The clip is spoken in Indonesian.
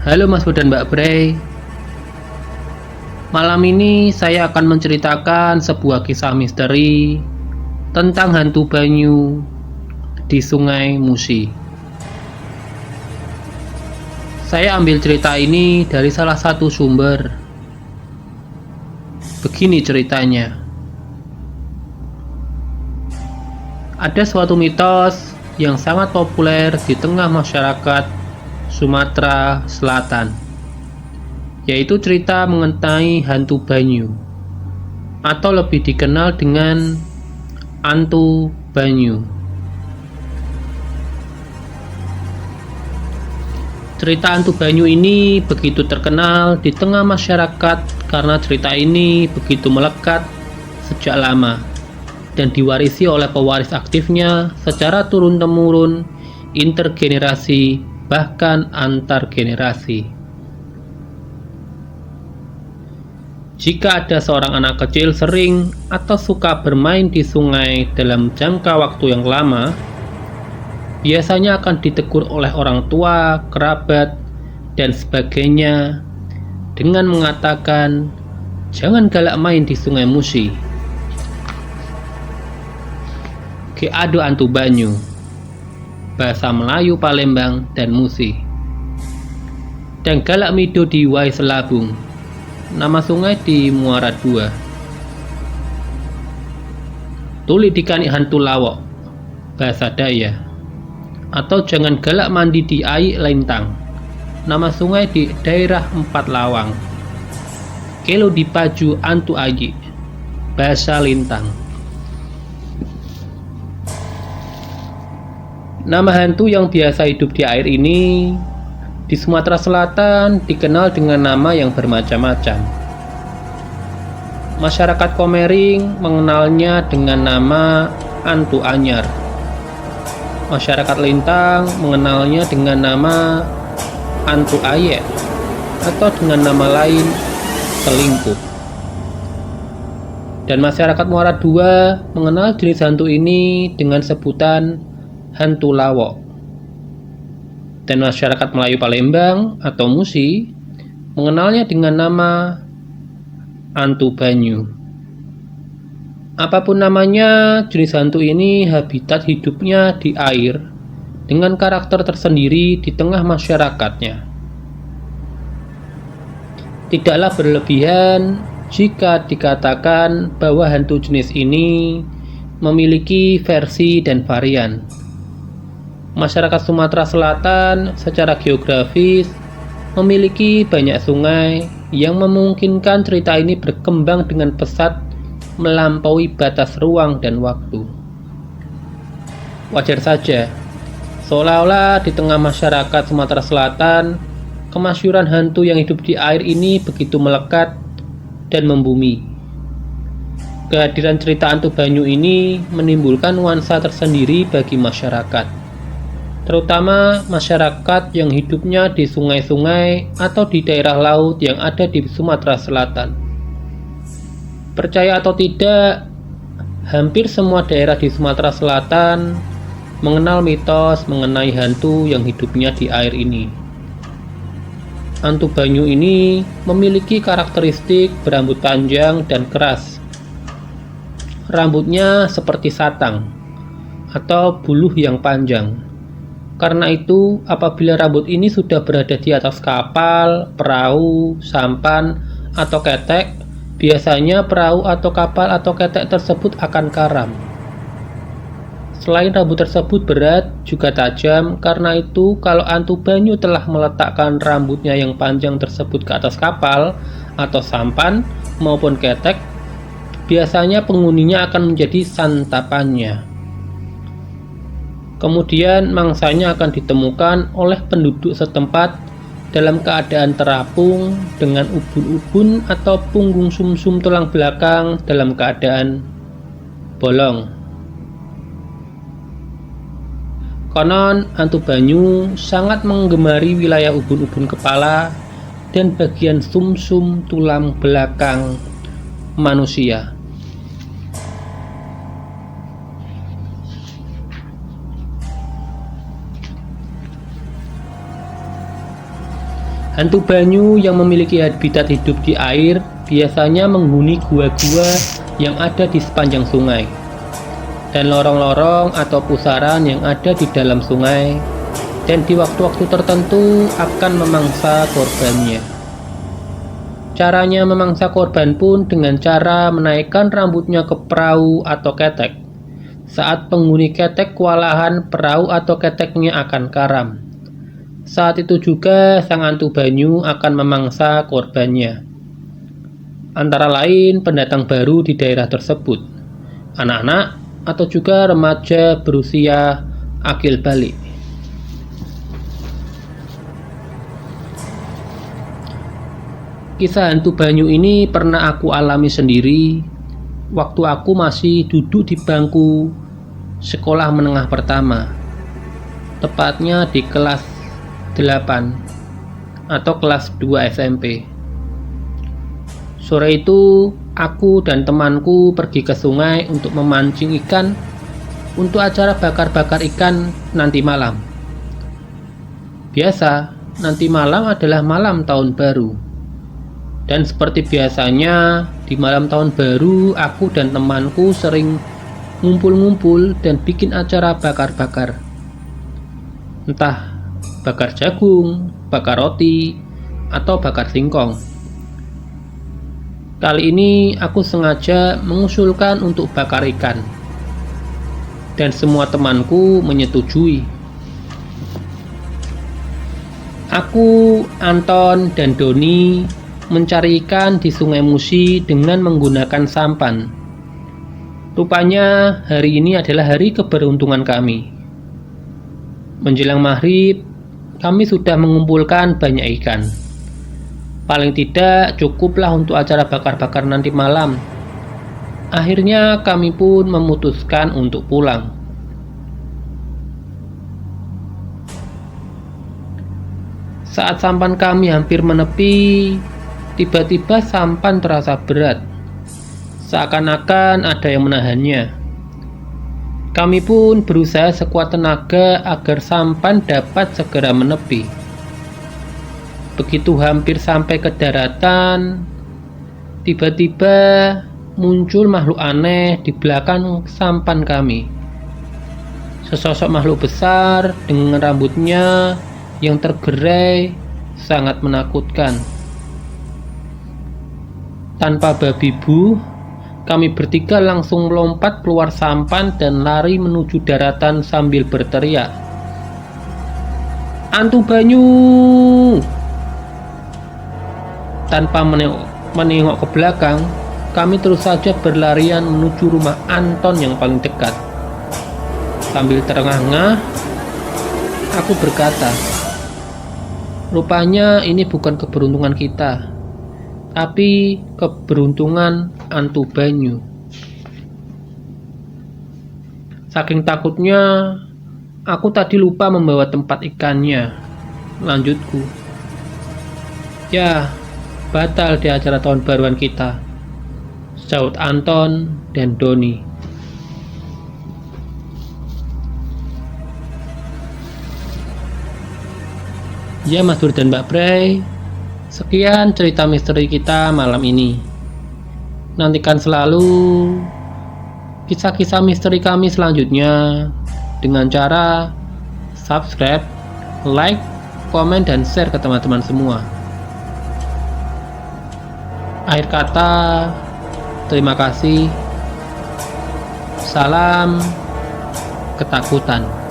Halo Mas Bud dan Mbak Bray. Malam ini saya akan menceritakan sebuah kisah misteri tentang hantu banyu di Sungai Musi. Saya ambil cerita ini dari salah satu sumber. Begini ceritanya. Ada suatu mitos yang sangat populer di tengah masyarakat Sumatera Selatan, yaitu cerita mengenai hantu banyu, atau lebih dikenal dengan Antu Banyu. Cerita Antu Banyu ini begitu terkenal di tengah masyarakat karena cerita ini begitu melekat sejak lama dan diwarisi oleh pewaris aktifnya secara turun-temurun, intergenerasi, bahkan antar generasi. Jika ada seorang anak kecil sering atau suka bermain di sungai dalam jangka waktu yang lama, biasanya akan ditegur oleh orang tua, kerabat, dan sebagainya dengan mengatakan, "Jangan galak main di Sungai Musi. Ge ado antu banyu." Bahasa Melayu Palembang dan Musi. Dan galak mido di Wai Selabung, nama sungai di Muara II. Tuli dikani hantu lawok, bahasa Daya. Atau jangan galak mandi di Ai Lintang, nama sungai di daerah Empat Lawang. Kelo dipaju antu aji, bahasa Lintang. Nama hantu yang biasa hidup di air ini di Sumatera Selatan dikenal dengan nama yang bermacam-macam. Masyarakat Komering mengenalnya dengan nama Antu Anyar. Masyarakat Lintang mengenalnya dengan nama Antu Ayek atau dengan nama lain Selingkuh. Dan masyarakat Muara II mengenal jenis hantu ini dengan sebutan hantu lawok. Dan masyarakat Melayu Palembang atau Musi mengenalnya dengan nama Antu Banyu. Apapun namanya, jenis hantu ini habitat hidupnya di air dengan karakter tersendiri di tengah masyarakatnya. Tidaklah berlebihan jika dikatakan bahwa hantu jenis ini memiliki versi dan varian. Masyarakat Sumatera Selatan secara geografis memiliki banyak sungai yang memungkinkan cerita ini berkembang dengan pesat melampaui batas ruang dan waktu. Wajar saja, seolah-olah di tengah masyarakat Sumatera Selatan, kemasyhuran hantu yang hidup di air ini begitu melekat dan membumi. Kehadiran cerita Antu Banyu ini menimbulkan nuansa tersendiri bagi masyarakat, terutama masyarakat yang hidupnya di sungai-sungai atau di daerah laut yang ada di Sumatera Selatan. Percaya atau tidak, hampir semua daerah di Sumatera Selatan mengenal mitos mengenai hantu yang hidupnya di air ini. Antu Banyu ini memiliki karakteristik berambut panjang dan keras. Rambutnya seperti satang atau buluh yang panjang. Karena itu, apabila rambut ini sudah berada di atas kapal, perahu, sampan, atau ketek, biasanya perahu atau kapal atau ketek tersebut akan karam. Selain rambut tersebut berat, juga tajam, karena itu kalau Antu Banyu telah meletakkan rambutnya yang panjang tersebut ke atas kapal, atau sampan, maupun ketek, biasanya penghuninya akan menjadi santapannya. Kemudian mangsanya akan ditemukan oleh penduduk setempat dalam keadaan terapung dengan ubun-ubun atau punggung sumsum tulang belakang dalam keadaan bolong. Konon Antu Banyu sangat menggemari wilayah ubun-ubun kepala dan bagian sumsum tulang belakang manusia. Hantu banyu yang memiliki habitat hidup di air biasanya menghuni gua-gua yang ada di sepanjang sungai dan lorong-lorong atau pusaran yang ada di dalam sungai, dan di waktu-waktu tertentu akan memangsa korbannya. Caranya memangsa korban pun dengan cara menaikkan rambutnya ke perahu atau ketek. Saat penghuni ketek kewalahan, perahu atau keteknya akan karam. Saat itu juga sang hantu banyu akan memangsa korbannya. Antara lain pendatang baru di daerah tersebut, anak-anak, atau juga remaja berusia akil balik. Kisah hantu banyu ini pernah aku alami sendiri waktu aku masih duduk di bangku sekolah menengah pertama, tepatnya di kelas 8 atau kelas 2 SMP. Sore itu, aku dan temanku pergi ke sungai untuk memancing ikan untuk acara bakar-bakar ikan nanti malam. Biasa, nanti malam adalah malam tahun baru. Dan seperti biasanya, di malam tahun baru, aku dan temanku sering ngumpul-ngumpul dan bikin acara bakar-bakar. Entah bakar jagung, bakar roti, atau bakar singkong. Kali ini aku sengaja mengusulkan untuk bakar ikan, dan semua temanku menyetujui. Aku, Anton, dan Doni mencari ikan di Sungai Musi dengan menggunakan sampan. Rupanya hari ini adalah hari keberuntungan kami. Menjelang maghrib, kami sudah mengumpulkan banyak ikan. Paling tidak cukuplah untuk acara bakar-bakar nanti malam. Akhirnya kami pun memutuskan untuk pulang. Saat sampan kami hampir menepi, tiba-tiba sampan terasa berat, seakan-akan ada yang menahannya. Kami pun berusaha sekuat tenaga agar sampan dapat segera menepi. Begitu hampir sampai ke daratan, tiba-tiba muncul makhluk aneh di belakang sampan kami. Sesosok makhluk besar dengan rambutnya yang tergerai sangat menakutkan. Tanpa babi bu, kami bertiga langsung melompat keluar sampan dan lari menuju daratan sambil berteriak, "Hantu banyu!" Tanpa menengok ke belakang, kami terus saja berlarian menuju rumah Anton yang paling dekat. Sambil terengah-engah, aku berkata, "Rupanya ini bukan keberuntungan kita, tapi keberuntungan hantu banyu." Saking takutnya, aku tadi lupa membawa tempat ikannya. Lanjutku, "Ya, batal di acara tahun baruan kita," sahut Anton dan Doni. Ya Mas Dur dan Mbak Bray, sekian cerita misteri kita malam ini. Nantikan selalu kisah-kisah misteri kami selanjutnya dengan cara subscribe, like, komen, dan share ke teman-teman semua. Akhir kata, terima kasih. Salam ketakutan.